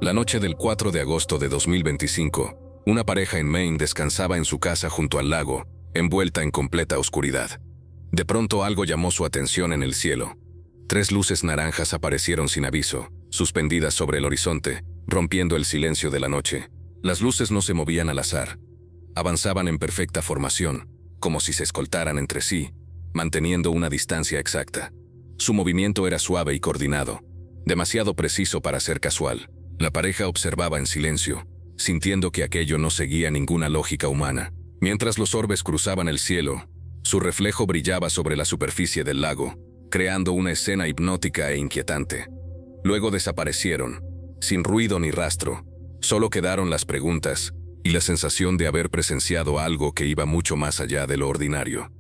La noche del 4 de agosto de 2025, una pareja en Maine descansaba en su casa junto al lago, envuelta en completa oscuridad. De pronto algo llamó su atención en el cielo. 3 luces naranjas aparecieron sin aviso, suspendidas sobre el horizonte, rompiendo el silencio de la noche. Las luces no se movían al azar. Avanzaban en perfecta formación, como si se escoltaran entre sí, manteniendo una distancia exacta. Su movimiento era suave y coordinado, demasiado preciso para ser casual. La pareja observaba en silencio, sintiendo que aquello no seguía ninguna lógica humana. Mientras los orbes cruzaban el cielo, su reflejo brillaba sobre la superficie del lago, creando una escena hipnótica e inquietante. Luego desaparecieron, sin ruido ni rastro. Solo quedaron las preguntas y la sensación de haber presenciado algo que iba mucho más allá de lo ordinario.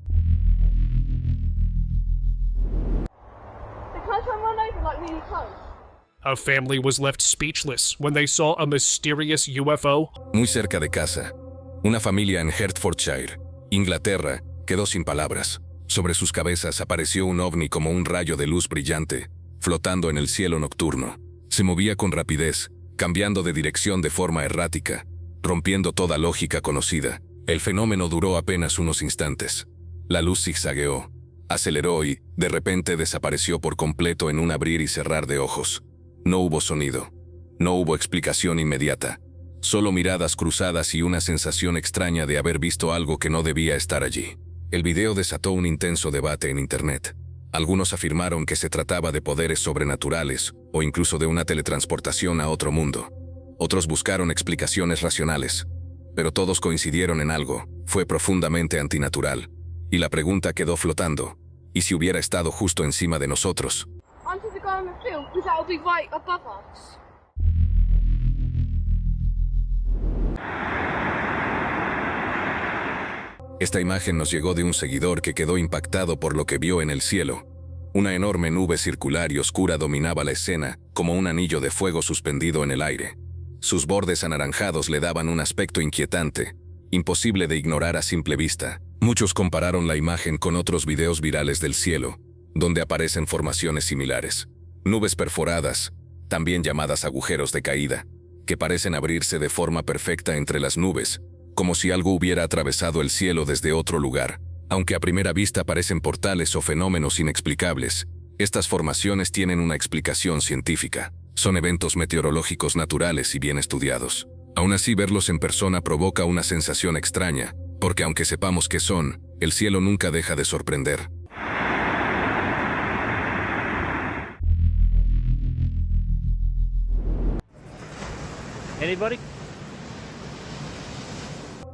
A family was left speechless when they saw a mysterious UFO. Muy cerca de casa, una familia en Hertfordshire, Inglaterra, quedó sin palabras. Sobre sus cabezas apareció un ovni como un rayo de luz brillante, flotando en el cielo nocturno. Se movía con rapidez, cambiando de dirección de forma errática, rompiendo toda lógica conocida. El fenómeno duró apenas unos instantes. La luz zigzagueó, aceleró y, de repente, desapareció por completo en un abrir y cerrar de ojos. No hubo sonido. No hubo explicación inmediata. Solo miradas cruzadas y una sensación extraña de haber visto algo que no debía estar allí. El video desató un intenso debate en Internet. Algunos afirmaron que se trataba de poderes sobrenaturales o incluso de una teletransportación a otro mundo. Otros buscaron explicaciones racionales, pero todos coincidieron en algo: fue profundamente antinatural. Y la pregunta quedó flotando: ¿y si hubiera estado justo encima de nosotros? Esta imagen nos llegó de un seguidor que quedó impactado por lo que vio en el cielo. Una enorme nube circular y oscura dominaba la escena, como un anillo de fuego suspendido en el aire. Sus bordes anaranjados le daban un aspecto inquietante, imposible de ignorar a simple vista. Muchos compararon la imagen con otros videos virales del cielo, donde aparecen formaciones similares. Nubes perforadas, también llamadas agujeros de caída, que parecen abrirse de forma perfecta entre las nubes, como si algo hubiera atravesado el cielo desde otro lugar. Aunque a primera vista parecen portales o fenómenos inexplicables, estas formaciones tienen una explicación científica. Son eventos meteorológicos naturales y bien estudiados. Aún así, verlos en persona provoca una sensación extraña, porque aunque sepamos qué son, el cielo nunca deja de sorprender. Anybody?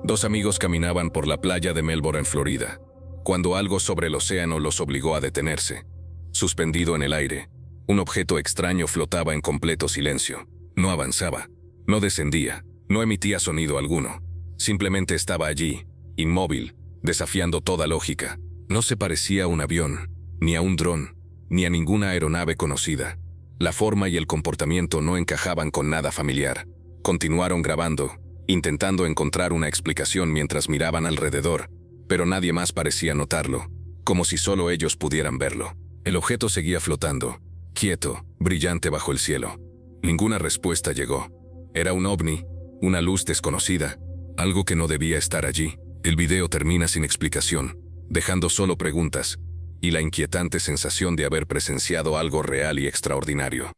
2 amigos caminaban por la playa de Melbourne, en Florida, cuando algo sobre el océano los obligó a detenerse. Suspendido en el aire, un objeto extraño flotaba en completo silencio. No avanzaba, no descendía, no emitía sonido alguno. Simplemente estaba allí, inmóvil, desafiando toda lógica. No se parecía a un avión, ni a un dron, ni a ninguna aeronave conocida. La forma y el comportamiento no encajaban con nada familiar. Continuaron grabando, intentando encontrar una explicación mientras miraban alrededor, pero nadie más parecía notarlo, como si solo ellos pudieran verlo. El objeto seguía flotando, quieto, brillante bajo el cielo. Ninguna respuesta llegó. Era un ovni, una luz desconocida, algo que no debía estar allí. El video termina sin explicación, dejando solo preguntas y la inquietante sensación de haber presenciado algo real y extraordinario.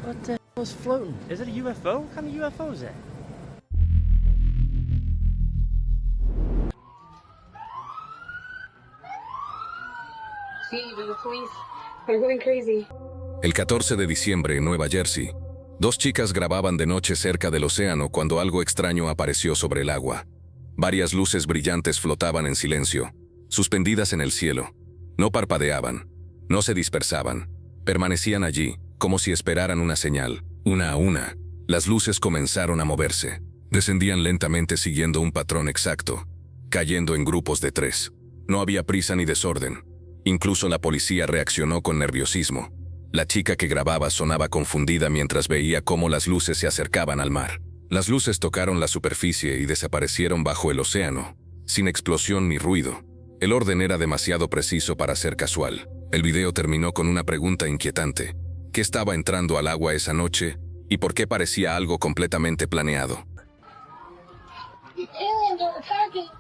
What the hell is floating? Is it a UFO? What kind of UFO is that? Sí, los police. They're going crazy. El 14 de diciembre en Nueva Jersey, 2 chicas grababan de noche cerca del océano cuando algo extraño apareció sobre el agua. Varias luces brillantes flotaban en silencio, suspendidas en el cielo. No parpadeaban, no se dispersaban, permanecían allí, como si esperaran una señal. Una a una, las luces comenzaron a moverse. Descendían lentamente siguiendo un patrón exacto, cayendo en grupos de 3. No había prisa ni desorden. Incluso la policía reaccionó con nerviosismo. La chica que grababa sonaba confundida mientras veía cómo las luces se acercaban al mar. Las luces tocaron la superficie y desaparecieron bajo el océano, sin explosión ni ruido. El orden era demasiado preciso para ser casual. El video terminó con una pregunta inquietante. ¿Qué estaba entrando al agua esa noche ¿Y por qué parecía algo completamente planeado? The aliens are attacking.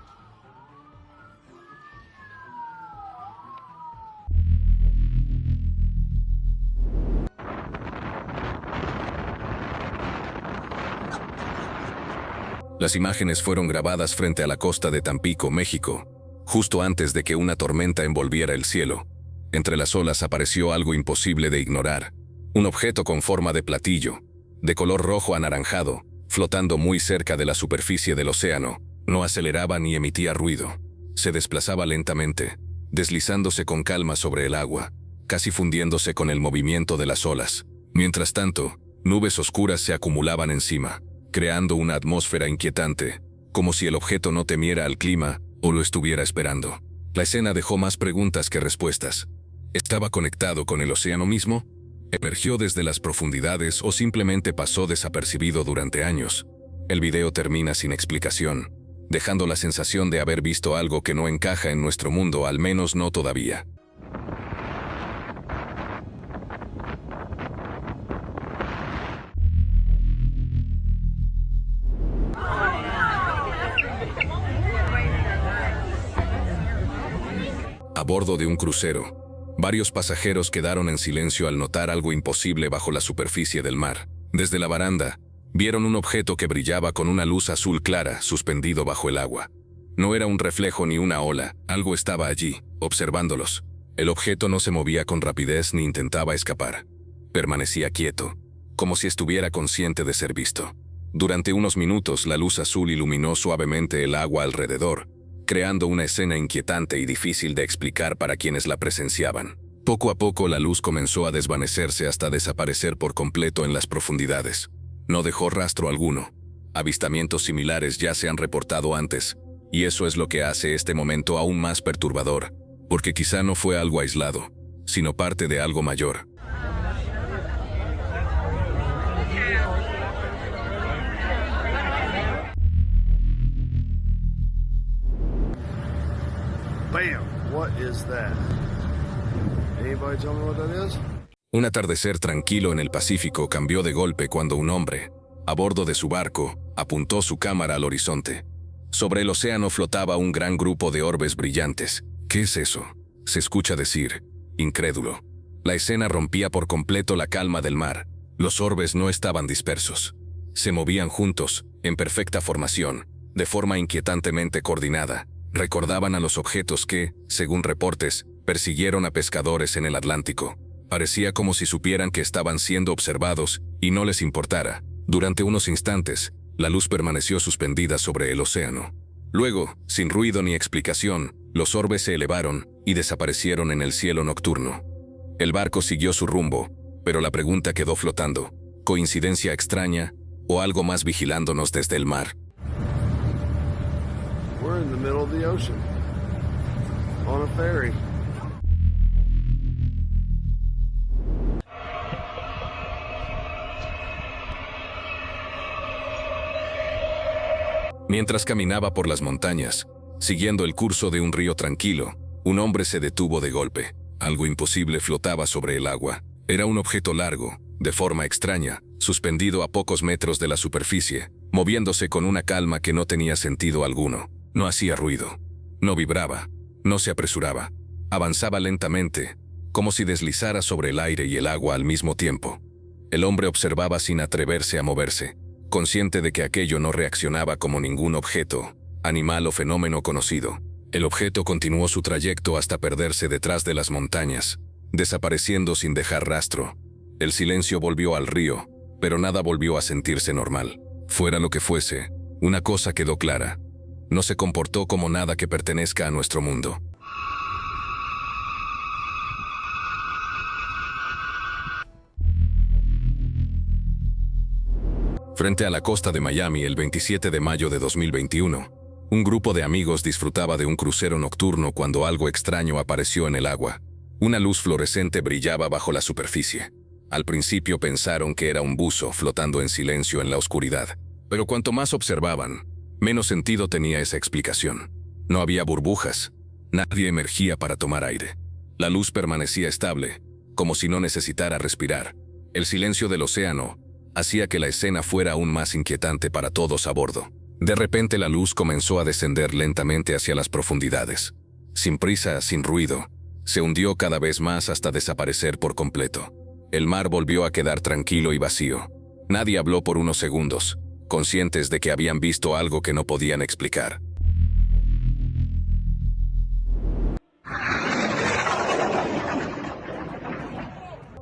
Las imágenes fueron grabadas frente a la costa de Tampico, México, justo antes de que una tormenta envolviera el cielo. Entre las olas apareció algo imposible de ignorar, un objeto con forma de platillo, de color rojo anaranjado, flotando muy cerca de la superficie del océano. No aceleraba ni emitía ruido. Se desplazaba lentamente, deslizándose con calma sobre el agua, casi fundiéndose con el movimiento de las olas. Mientras tanto, nubes oscuras se acumulaban encima, creando una atmósfera inquietante, como si el objeto no temiera al clima o lo estuviera esperando. La escena dejó más preguntas que respuestas. ¿Estaba conectado con el océano mismo? ¿Emergió desde las profundidades o simplemente pasó desapercibido durante años? El video termina sin explicación, dejando la sensación de haber visto algo que no encaja en nuestro mundo, al menos no todavía. A bordo de un crucero, varios pasajeros quedaron en silencio al notar algo imposible bajo la superficie del mar. Desde la baranda, vieron un objeto que brillaba con una luz azul clara suspendido bajo el agua. No era un reflejo ni una ola, algo estaba allí, observándolos. El objeto no se movía con rapidez ni intentaba escapar. Permanecía quieto, como si estuviera consciente de ser visto. Durante unos minutos la luz azul iluminó suavemente el agua alrededor, creando una escena inquietante y difícil de explicar para quienes la presenciaban. Poco a poco la luz comenzó a desvanecerse hasta desaparecer por completo en las profundidades. No dejó rastro alguno. Avistamientos similares ya se han reportado antes, y eso es lo que hace este momento aún más perturbador, porque quizá no fue algo aislado, sino parte de algo mayor. Bam! What is that? Anybody tell me what that is? Un atardecer tranquilo en el Pacífico cambió de golpe cuando un hombre, a bordo de su barco, apuntó su cámara al horizonte. Sobre el océano flotaba un gran grupo de orbes brillantes. ¿Qué es eso?, se escucha decir, incrédulo. La escena rompía por completo la calma del mar. Los orbes no estaban dispersos. Se movían juntos, en perfecta formación, de forma inquietantemente coordinada. Recordaban a los objetos que, según reportes, persiguieron a pescadores en el Atlántico. Parecía como si supieran que estaban siendo observados y no les importara. Durante unos instantes, la luz permaneció suspendida sobre el océano. Luego, sin ruido ni explicación, los orbes se elevaron y desaparecieron en el cielo nocturno. El barco siguió su rumbo, pero la pregunta quedó flotando. ¿Coincidencia extraña o algo más vigilándonos desde el mar? We're in the middle of the ocean. On a ferry. Mientras caminaba por las montañas, siguiendo el curso de un río tranquilo, un hombre se detuvo de golpe. Algo imposible flotaba sobre el agua. Era un objeto largo, de forma extraña, suspendido a pocos metros de la superficie, moviéndose con una calma que no tenía sentido alguno. No hacía ruido, no vibraba, no se apresuraba. Avanzaba lentamente, como si deslizara sobre el aire y el agua al mismo tiempo. El hombre observaba sin atreverse a moverse, consciente de que aquello no reaccionaba como ningún objeto, animal o fenómeno conocido. El objeto continuó su trayecto hasta perderse detrás de las montañas, desapareciendo sin dejar rastro. El silencio volvió al río, pero nada volvió a sentirse normal. Fuera lo que fuese, una cosa quedó clara: no se comportó como nada que pertenezca a nuestro mundo. Frente a la costa de Miami el 27 de mayo de 2021, un grupo de amigos disfrutaba de un crucero nocturno cuando algo extraño apareció en el agua. Una luz fluorescente brillaba bajo la superficie. Al principio pensaron que era un buzo flotando en silencio en la oscuridad, pero cuanto más observaban, menos sentido tenía esa explicación. No había burbujas, nadie emergía para tomar aire. La luz permanecía estable, como si no necesitara respirar. El silencio del océano, hacía que la escena fuera aún más inquietante para todos a bordo. De repente la luz comenzó a descender lentamente hacia las profundidades. Sin prisa, sin ruido, se hundió cada vez más hasta desaparecer por completo. El mar volvió a quedar tranquilo y vacío. Nadie habló por unos segundos, conscientes de que habían visto algo que no podían explicar.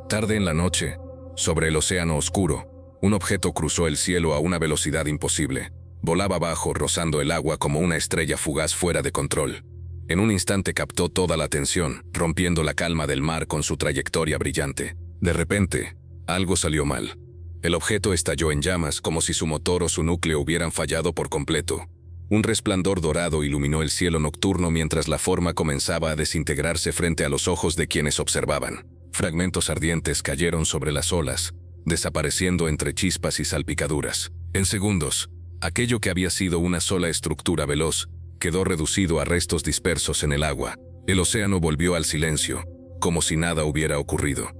Tarde en la noche, sobre el océano oscuro, un objeto cruzó el cielo a una velocidad imposible. Volaba bajo, rozando el agua como una estrella fugaz fuera de control. En un instante captó toda la atención, rompiendo la calma del mar con su trayectoria brillante. De repente, algo salió mal. El objeto estalló en llamas como si su motor o su núcleo hubieran fallado por completo. Un resplandor dorado iluminó el cielo nocturno mientras la forma comenzaba a desintegrarse frente a los ojos de quienes observaban. Fragmentos ardientes cayeron sobre las olas, desapareciendo entre chispas y salpicaduras. En segundos, aquello que había sido una sola estructura veloz quedó reducido a restos dispersos en el agua. El océano volvió al silencio, como si nada hubiera ocurrido.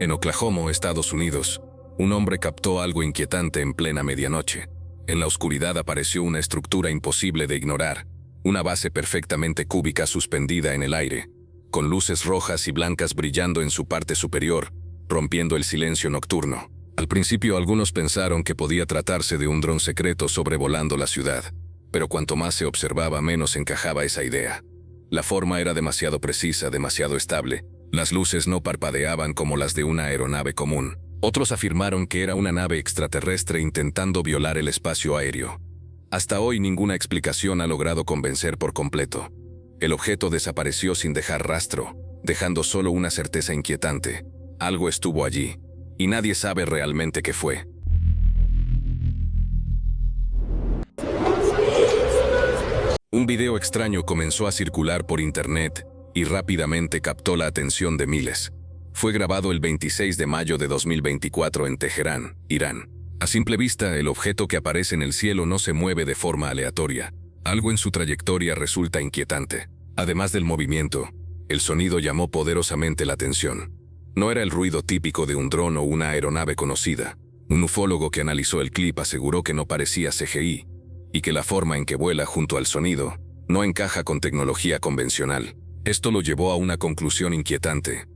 En Oklahoma, Estados Unidos, un hombre captó algo inquietante en plena medianoche. En la oscuridad apareció una estructura imposible de ignorar, una base perfectamente cúbica suspendida en el aire, con luces rojas y blancas brillando en su parte superior, rompiendo el silencio nocturno. Al principio algunos pensaron que podía tratarse de un dron secreto sobrevolando la ciudad, pero cuanto más se observaba menos encajaba esa idea. La forma era demasiado precisa, demasiado estable. Las luces no parpadeaban como las de una aeronave común. Otros afirmaron que era una nave extraterrestre intentando violar el espacio aéreo. Hasta hoy ninguna explicación ha logrado convencer por completo. El objeto desapareció sin dejar rastro, dejando solo una certeza inquietante. Algo estuvo allí, y nadie sabe realmente qué fue. Un video extraño comenzó a circular por internet y rápidamente captó la atención de miles. Fue grabado el 26 de mayo de 2024 en Teherán, Irán. A simple vista, el objeto que aparece en el cielo no se mueve de forma aleatoria. Algo en su trayectoria resulta inquietante. Además del movimiento, el sonido llamó poderosamente la atención. No era el ruido típico de un dron o una aeronave conocida. Un ufólogo que analizó el clip aseguró que no parecía CGI, y que la forma en que vuela junto al sonido no encaja con tecnología convencional. Esto lo llevó a una conclusión inquietante.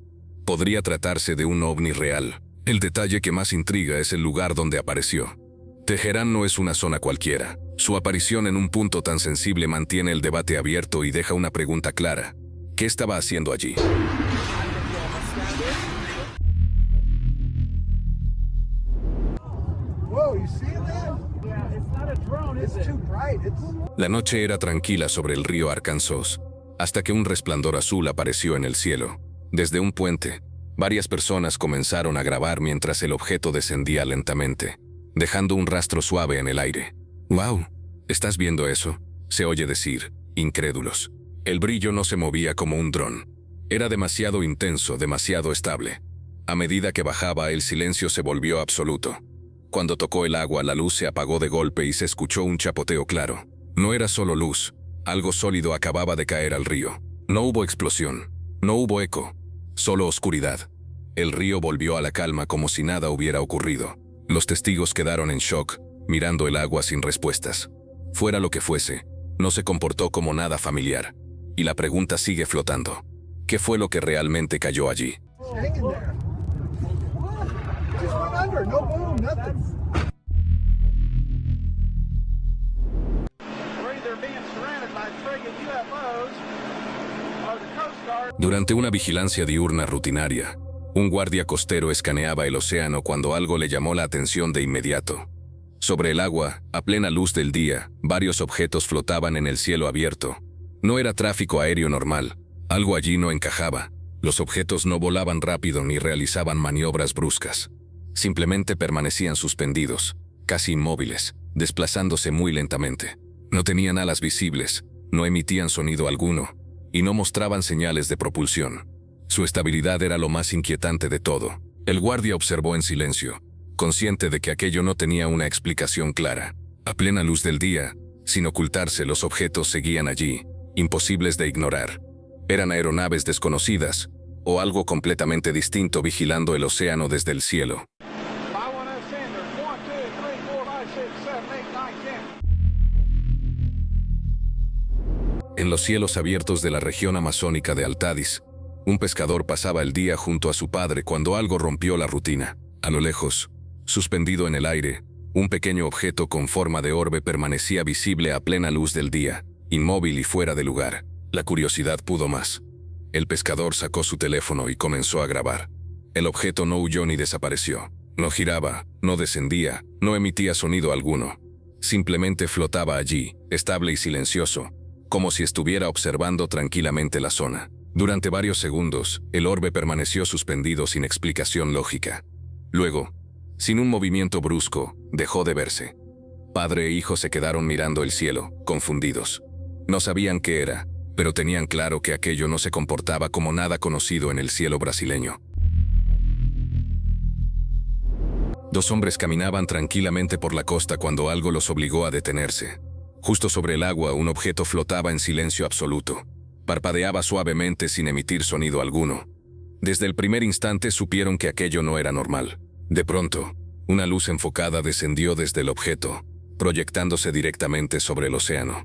Podría tratarse de un ovni real. El detalle que más intriga es el lugar donde apareció. Teherán no es una zona cualquiera. Su aparición en un punto tan sensible mantiene el debate abierto y deja una pregunta clara. ¿Qué estaba haciendo allí? La noche era tranquila sobre el río Arkansas, hasta que un resplandor azul apareció en el cielo. Desde un puente, varias personas comenzaron a grabar mientras el objeto descendía lentamente, dejando un rastro suave en el aire. «¡Wow! ¿Estás viendo eso?», se oye decir, incrédulos. El brillo no se movía como un dron. Era demasiado intenso, demasiado estable. A medida que bajaba, el silencio se volvió absoluto. Cuando tocó el agua, la luz se apagó de golpe y se escuchó un chapoteo claro. No era solo luz, algo sólido acababa de caer al río. No hubo explosión, no hubo eco, solo oscuridad. El río volvió a la calma como si nada hubiera ocurrido. Los testigos quedaron en shock, mirando el agua sin respuestas. Fuera lo que fuese, no se comportó como nada familiar. Y la pregunta sigue flotando. ¿Qué fue lo que realmente cayó allí? Durante una vigilancia diurna rutinaria, un guardia costero escaneaba el océano cuando algo le llamó la atención de inmediato. Sobre el agua, a plena luz del día, varios objetos flotaban en el cielo abierto. No era tráfico aéreo normal. Algo allí no encajaba. Los objetos no volaban rápido ni realizaban maniobras bruscas. Simplemente permanecían suspendidos, casi inmóviles, desplazándose muy lentamente. No tenían alas visibles, no emitían sonido alguno, y no mostraban señales de propulsión. Su estabilidad era lo más inquietante de todo. El guardia observó en silencio, consciente de que aquello no tenía una explicación clara. A plena luz del día, sin ocultarse, los objetos seguían allí, imposibles de ignorar. Eran aeronaves desconocidas, o algo completamente distinto vigilando el océano desde el cielo. En los cielos abiertos de la región amazónica de Altadis, un pescador pasaba el día junto a su padre cuando algo rompió la rutina. A lo lejos, suspendido en el aire, un pequeño objeto con forma de orbe permanecía visible a plena luz del día, inmóvil y fuera de lugar. La curiosidad pudo más. El pescador sacó su teléfono y comenzó a grabar. El objeto no huyó ni desapareció. No giraba, no descendía, no emitía sonido alguno. Simplemente flotaba allí, estable y silencioso, como si estuviera observando tranquilamente la zona. Durante varios segundos, el orbe permaneció suspendido sin explicación lógica. Luego, sin un movimiento brusco, dejó de verse. Padre e hijo se quedaron mirando el cielo, confundidos. No sabían qué era, pero tenían claro que aquello no se comportaba como nada conocido en el cielo brasileño. Dos hombres caminaban tranquilamente por la costa cuando algo los obligó a detenerse. Justo sobre el agua, un objeto flotaba en silencio absoluto. Parpadeaba suavemente sin emitir sonido alguno. Desde el primer instante supieron que aquello no era normal. De pronto, una luz enfocada descendió desde el objeto, proyectándose directamente sobre el océano.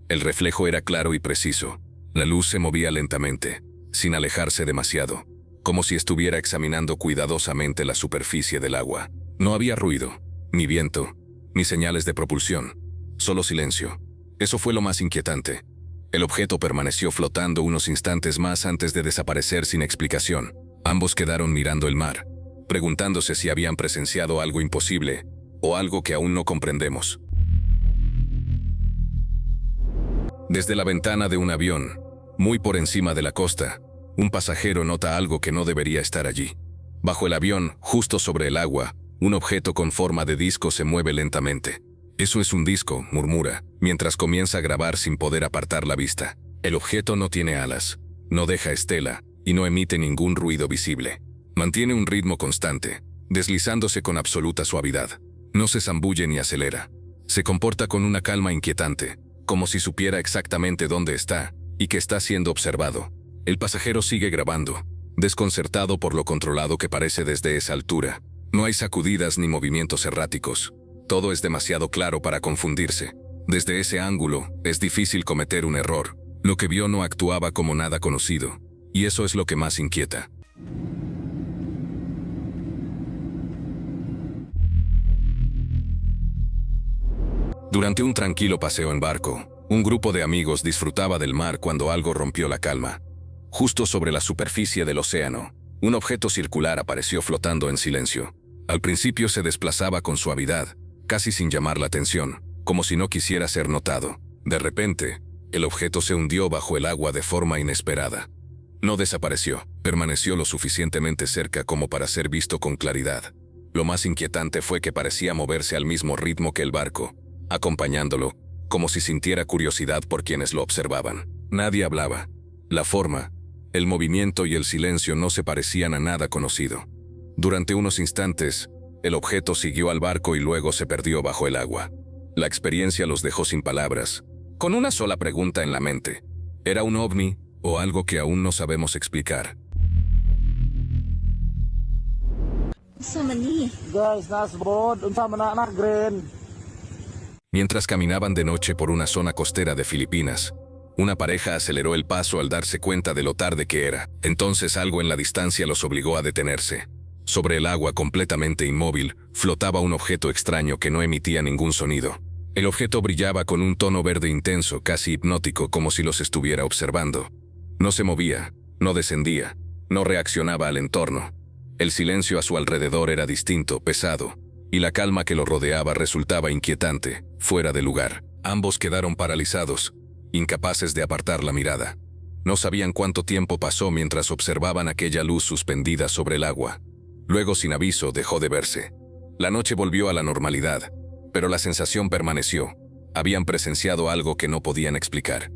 El reflejo era claro y preciso. La luz se movía lentamente, sin alejarse demasiado, como si estuviera examinando cuidadosamente la superficie del agua. No había ruido, ni viento, ni señales de propulsión, solo silencio. Eso fue lo más inquietante. El objeto permaneció flotando unos instantes más antes de desaparecer sin explicación. Ambos quedaron mirando el mar, preguntándose si habían presenciado algo imposible o algo que aún no comprendemos. Desde la ventana de un avión, muy por encima de la costa, un pasajero nota algo que no debería estar allí. Bajo el avión, justo sobre el agua, un objeto con forma de disco se mueve lentamente. «Eso es un disco», murmura, mientras comienza a grabar sin poder apartar la vista. El objeto no tiene alas, no deja estela y no emite ningún ruido visible. Mantiene un ritmo constante, deslizándose con absoluta suavidad. No se zambulle ni acelera. Se comporta con una calma inquietante, como si supiera exactamente dónde está y que está siendo observado. El pasajero sigue grabando, desconcertado por lo controlado que parece desde esa altura. No hay sacudidas ni movimientos erráticos. Todo es demasiado claro para confundirse. Desde ese ángulo, es difícil cometer un error. Lo que vio no actuaba como nada conocido, y eso es lo que más inquieta. Durante un tranquilo paseo en barco, un grupo de amigos disfrutaba del mar cuando algo rompió la calma. Justo sobre la superficie del océano, un objeto circular apareció flotando en silencio. Al principio se desplazaba con suavidad, casi sin llamar la atención, como si no quisiera ser notado. De repente, el objeto se hundió bajo el agua de forma inesperada. No desapareció, permaneció lo suficientemente cerca como para ser visto con claridad. Lo más inquietante fue que parecía moverse al mismo ritmo que el barco, acompañándolo, como si sintiera curiosidad por quienes lo observaban. Nadie hablaba. La forma, el movimiento y el silencio no se parecían a nada conocido. Durante unos instantes, el objeto siguió al barco y luego se perdió bajo el agua. La experiencia los dejó sin palabras, con una sola pregunta en la mente. ¿Era un ovni o algo que aún no sabemos explicar? Mientras caminaban de noche por una zona costera de Filipinas, una pareja aceleró el paso al darse cuenta de lo tarde que era. Entonces algo en la distancia los obligó a detenerse. Sobre el agua completamente inmóvil, flotaba un objeto extraño que no emitía ningún sonido. El objeto brillaba con un tono verde intenso, casi hipnótico, como si los estuviera observando. No se movía, no descendía, no reaccionaba al entorno. El silencio a su alrededor era distinto, pesado, y la calma que lo rodeaba resultaba inquietante, fuera de lugar. Ambos quedaron paralizados, incapaces de apartar la mirada. No sabían cuánto tiempo pasó mientras observaban aquella luz suspendida sobre el agua. Luego, sin aviso, dejó de verse. La noche volvió a la normalidad, pero la sensación permaneció. Habían presenciado algo que no podían explicar.